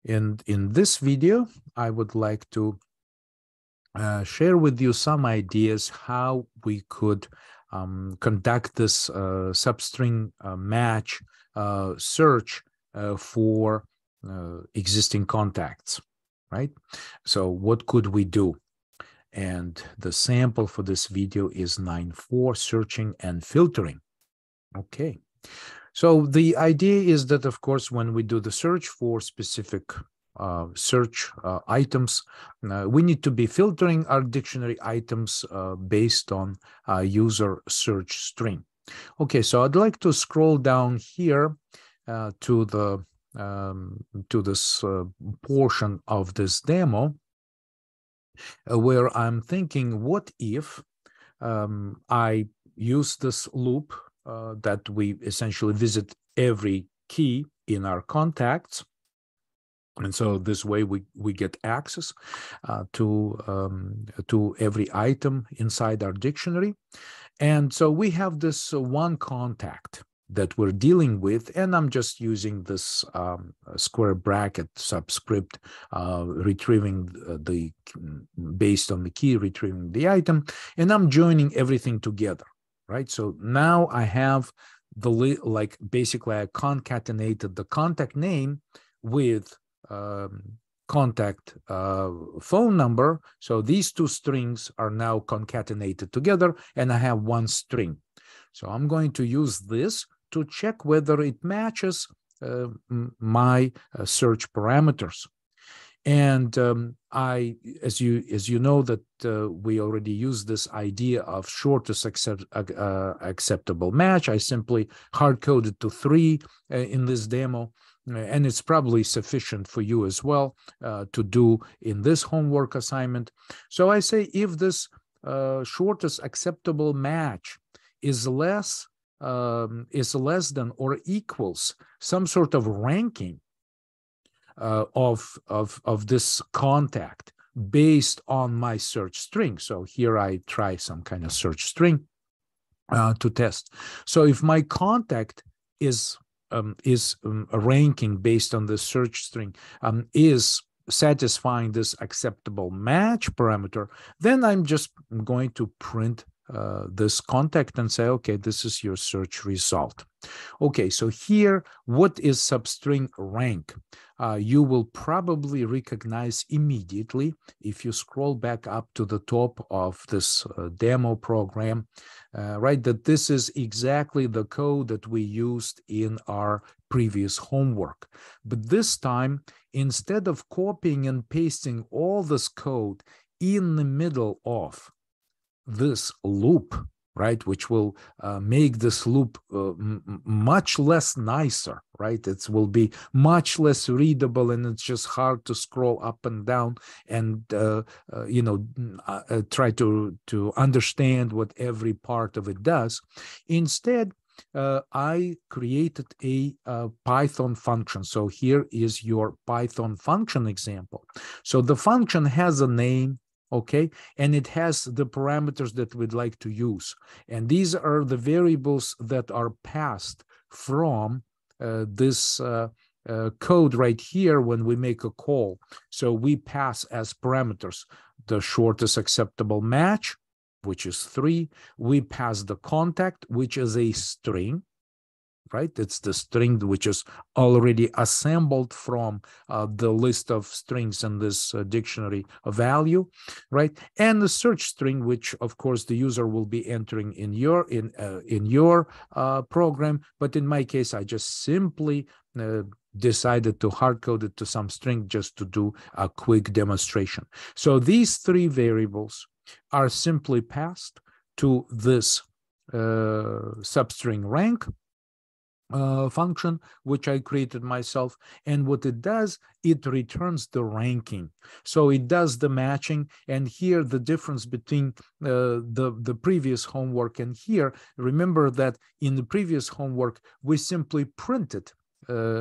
And in this video, I would like to share with you some ideas how we could conduct this substring match search for existing contacts, right? So what could we do? And the sample for this video is 9.4, searching and filtering. Okay. So the idea is that, of course, when we do the search for specific search items, we need to be filtering our dictionary items based on user search string. Okay, so I'd like to scroll down here to the to this portion of this demo where I'm thinking, what if I use this loop that we essentially visit every key in our contacts. And so this way we get access to every item inside our dictionary. And so we have this one contact that we're dealing with, and I'm just using this square bracket subscript, retrieving based on the key, retrieving the item, and I'm joining everything together, right? So now I have basically I concatenated the contact name with contact phone number. So these two strings are now concatenated together, and I have one string. So I'm going to use this to check whether it matches my search parameters. And as you know, that we already used this idea of shortest acceptable match. I simply hard-coded to 3 in this demo, and it's probably sufficient for you as well to do in this homework assignment. So I say if this shortest acceptable match is less than or equals some sort of ranking of this contact based on my search string. So here I try some kind of search string to test. So if my contact is ranking based on the search string is satisfying this acceptable match parameter, then I'm just going to print this contact and say, okay, this is your search result. Okay, so here, what is substring rank? You will probably recognize immediately if you scroll back up to the top of this demo program, right, that this is exactly the code that we used in our previous homework. But this time, instead of copying and pasting all this code in the middle of this loop, right, which will make this loop much less nicer, right? It will be much less readable, and it's just hard to scroll up and down and try to understand what every part of it does. Instead, I created a Python function. So here is your Python function example. So the function has a name, okay, and it has the parameters that we'd like to use. And these are the variables that are passed from this code right here when we make a call. So we pass as parameters the shortest acceptable match, which is 3. We pass the contact, which is a string, right? It's the string which is already assembled from the list of strings in this dictionary value, right? And the search string, which of course the user will be entering in your program. But in my case, I just simply decided to hard code it to some string just to do a quick demonstration. So these 3 variables are simply passed to this substring rank function, which I created myself. And what it does, it returns the ranking. So it does the matching. And here, the difference between the previous homework and here, remember that in the previous homework, we simply printed, the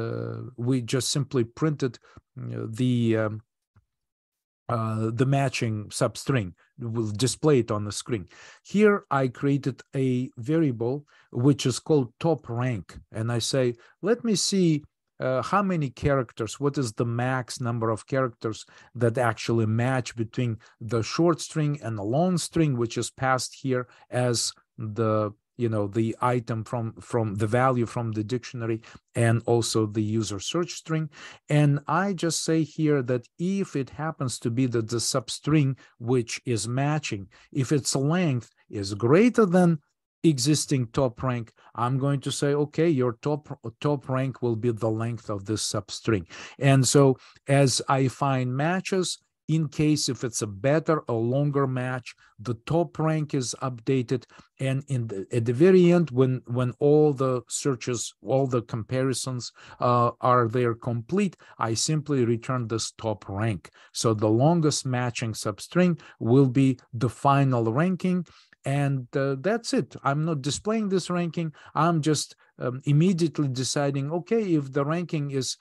matching substring. Will display it on the screen. Here I created a variable which is called top rank, and I say, let me see how many characters, what is the max number of characters that actually match between the short string and the long string, which is passed here as the the item from the value from the dictionary, and also the user search string. And I just say here that if it happens to be that the substring which is matching, if its length is greater than existing top rank, I'm going to say, okay, your top rank will be the length of this substring. And so as I find matches, in case if it's a better or longer match, the top rank is updated, and at the very end, when all the searches, all the comparisons are there complete, I simply return this top rank. So the longest matching substring will be the final ranking, and that's it. I'm not displaying this ranking. I'm just immediately deciding, okay, if the ranking is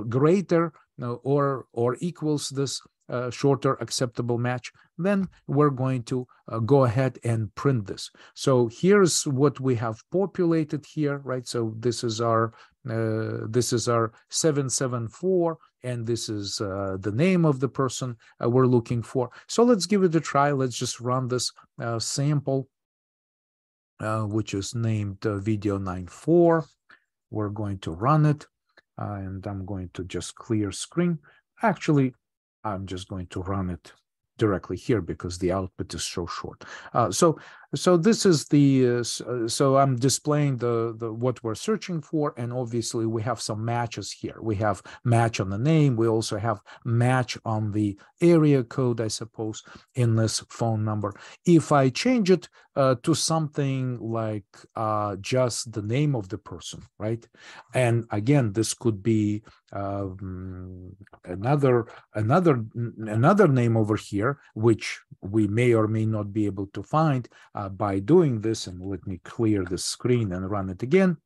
greater or equals this shorter acceptable match, then we're going to go ahead and print this. So here's what we have populated here, right? So this is our 774, and this is the name of the person we're looking for. So let's give it a try. Let's just run this sample, which is named video 94. We're going to run it, and I'm going to just clear screen. Actually, I'm just going to run it directly here because the output is so short. So this is the so I'm displaying the what we're searching for, and obviously we have some matches here. We have match on the name. We also have match on the area code, I suppose, in this phone number. If I change it to something like just the name of the person, right? And again, this could be another name over here, which we may or may not be able to find by doing this. And let me clear the screen and run it again.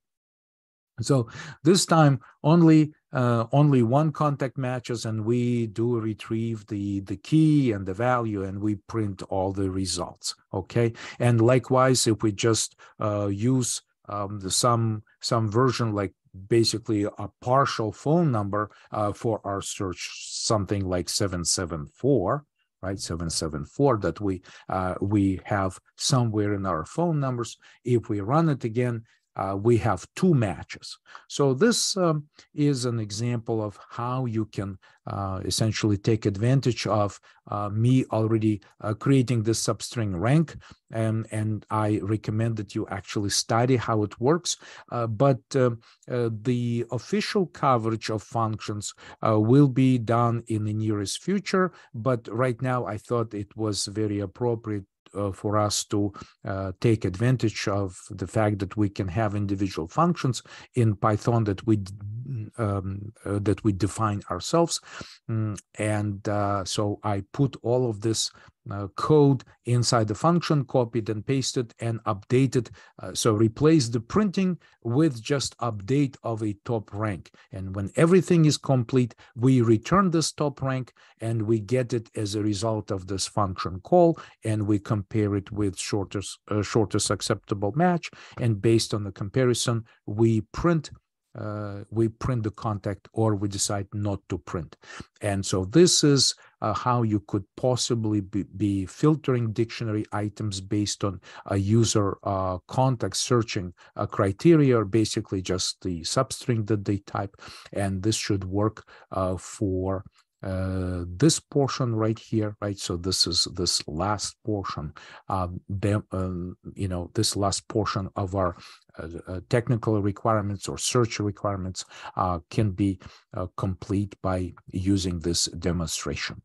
So this time only one contact matches, and we do retrieve the key and the value, and we print all the results. Okay, and likewise, if we just use some version, like basically a partial phone number for our search, something like 774. Right, 774 that we have somewhere in our phone numbers. If we run it again, we have two matches. So this is an example of how you can essentially take advantage of me already creating this substring rank, and I recommend that you actually study how it works. But the official coverage of functions will be done in the nearest future. But right now, I thought it was very appropriate for us to take advantage of the fact that we can have individual functions in Python that we define ourselves. So I put all of this code inside the function, copied and pasted and updated. So replace the printing with just update of a top rank. And when everything is complete, we return this top rank, and we get it as a result of this function call, and we compare it with shortest acceptable match. And based on the comparison, we print the contact, or we decide not to print. And so this is how you could possibly be filtering dictionary items based on a user context searching criteria, or basically just the substring that they type. And this should work for this portion right here, right? So this is this last portion, this last portion of our technical requirements or search requirements can be complete by using this demonstration.